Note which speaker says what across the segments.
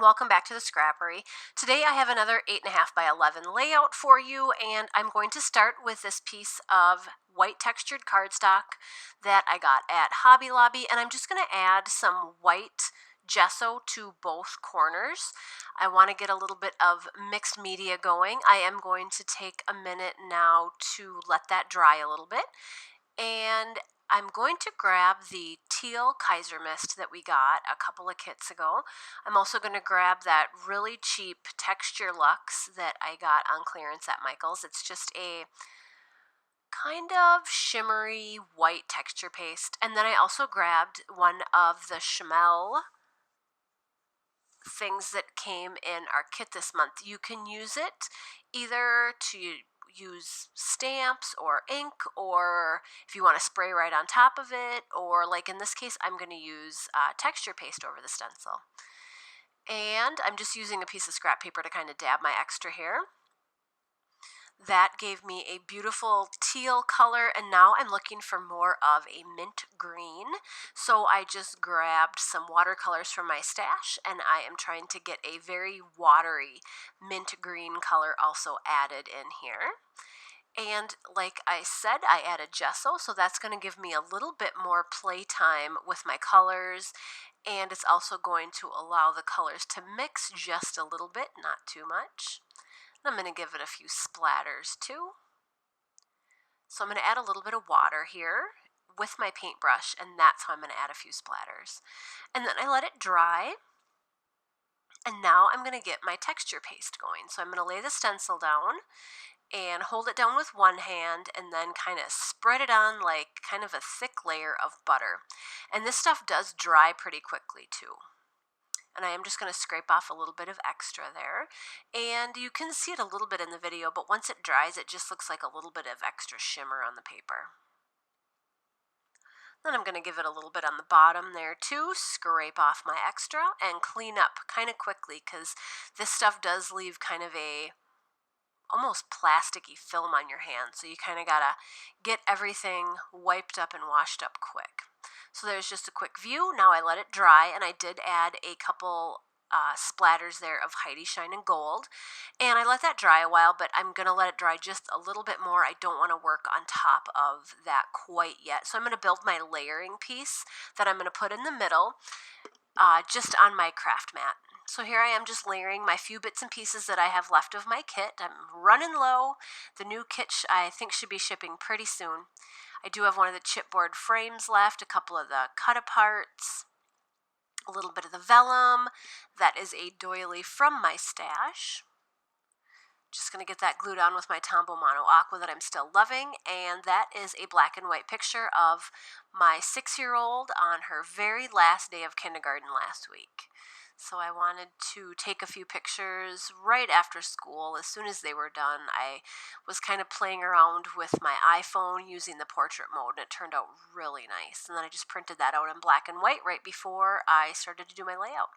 Speaker 1: welcome back to the Scrappery. Today I have another 8.5 by 11 layout for you, and I'm going to start with this piece of white textured cardstock that I got at Hobby Lobby, and I'm just going to add some white gesso to both corners. I want to get a little bit of mixed media going. I am going to take a minute now to let that dry a little bit, and I'm going to grab the teal Kaiser mist that we got a couple of kits ago. I'm also going to grab that really cheap Texture Luxe that I got on clearance at Michael's. It's just a kind of shimmery white texture paste. And then I also grabbed one of the Chamel things that came in our kit this month. You can use it either to use stamps or ink, or if you want to spray right on top of it, or like in this case I'm going to use texture paste over the stencil. And I'm just using a piece of scrap paper to kind of dab my extra hair. That gave me a beautiful teal color, and now I'm looking for more of a mint green. So I just grabbed some watercolors from my stash, and I am trying to get a very watery mint green color also added in here. And like I said, I added gesso, so that's going to give me a little bit more playtime with my colors, and it's also going to allow the colors to mix just a little bit, not too much. I'm going to give it a few splatters too. So I'm going to add a little bit of water here with my paintbrush, and that's how I'm going to add a few splatters. And then I let it dry, and now I'm going to get my texture paste going. So I'm going to lay the stencil down and hold it down with one hand and then kind of spread it on like kind of a thick layer of butter. And this stuff does dry pretty quickly too. And I am just going to scrape off a little bit of extra there. And you can see it a little bit in the video, but once it dries, it just looks like a little bit of extra shimmer on the paper. Then I'm going to give it a little bit on the bottom there too, scrape off my extra, and clean up kind of quickly because this stuff does leave kind of a almost plasticky film on your hand. So you kind of got to get everything wiped up and washed up quick. So there's just a quick view. Now I let it dry, and I did add a couple splatters there of Heidi Shine and Gold. And I let that dry a while, but I'm going to let it dry just a little bit more. I don't want to work on top of that quite yet. So I'm going to build my layering piece that I'm going to put in the middle just on my craft mat. So here I am just layering my few bits and pieces that I have left of my kit. I'm running low. The new kit I think should be shipping pretty soon. I do have one of the chipboard frames left, a couple of the cut-aparts, a little bit of the vellum. That is a doily from my stash. Just going to get that glued on with my Tombow Mono Aqua that I'm still loving, and that is a black and white picture of my 6-year-old on her very last day of kindergarten last week. So I wanted to take a few pictures right after school. As soon as they were done, I was kind of playing around with my iPhone using the portrait mode, and it turned out really nice. And then I just printed that out in black and white right before I started to do my layout.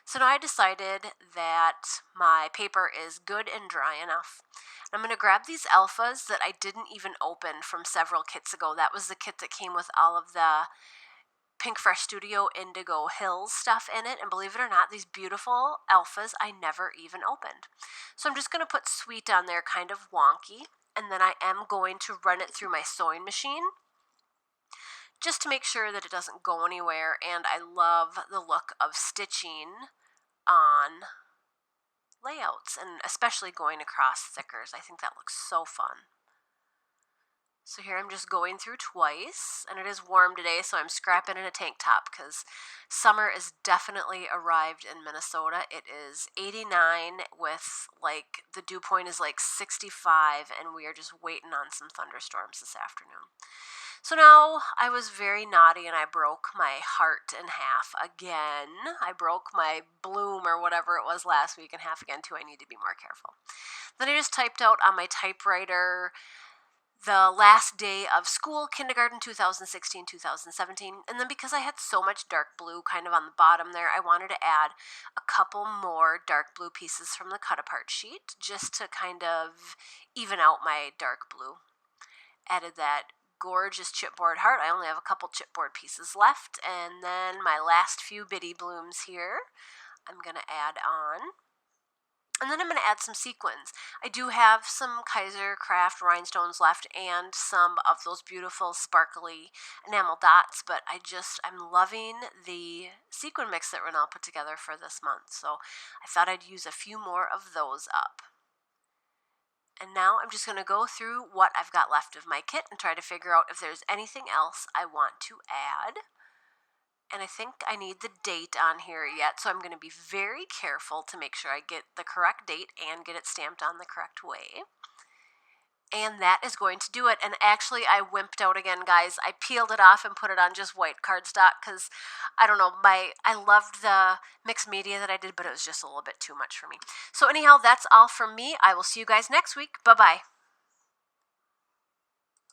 Speaker 1: So now I decided that my paper is good and dry enough. I'm going to grab these alphas that I didn't even open from several kits ago. That was the kit that came with all of the Pink Fresh Studio Indigo Hills stuff in it, and believe it or not, these beautiful alphas I never even opened. So I'm just going to put Sweet on there kind of wonky, and then I am going to run it through my sewing machine just to make sure that it doesn't go anywhere. And I love the look of stitching on layouts, and especially going across stickers. I think that looks so fun. So here I'm just going through twice, and it is warm today, so I'm scrapping in a tank top because summer is definitely arrived in Minnesota. It is 89 with like the dew point is like 65, and we are just waiting on some thunderstorms this afternoon. So now I was very naughty and I broke my heart in half again. I broke my bloom or whatever it was last week in half again too. I need to be more careful. Then I just typed out on my typewriter the last day of school, kindergarten 2016-2017, and then because I had so much dark blue kind of on the bottom there, I wanted to add a couple more dark blue pieces from the cut-apart sheet just to kind of even out my dark blue. Added that gorgeous chipboard heart. I only have a couple chipboard pieces left, and then my last few bitty blooms here. I'm going to add on. And then I'm going to add some sequins. I do have some Kaiser Craft rhinestones left and some of those beautiful sparkly enamel dots, but I'm loving the sequin mix that Renelle put together for this month. So I thought I'd use a few more of those up. And now I'm just going to go through what I've got left of my kit and try to figure out if there's anything else I want to add. And I think I need the date on here yet, so I'm going to be very careful to make sure I get the correct date and get it stamped on the correct way. And that is going to do it. And actually, I wimped out again, guys. I peeled it off and put it on just white cardstock because, I don't know, I loved the mixed media that I did, but it was just a little bit too much for me. So anyhow, that's all from me. I will see you guys next week. Bye-bye.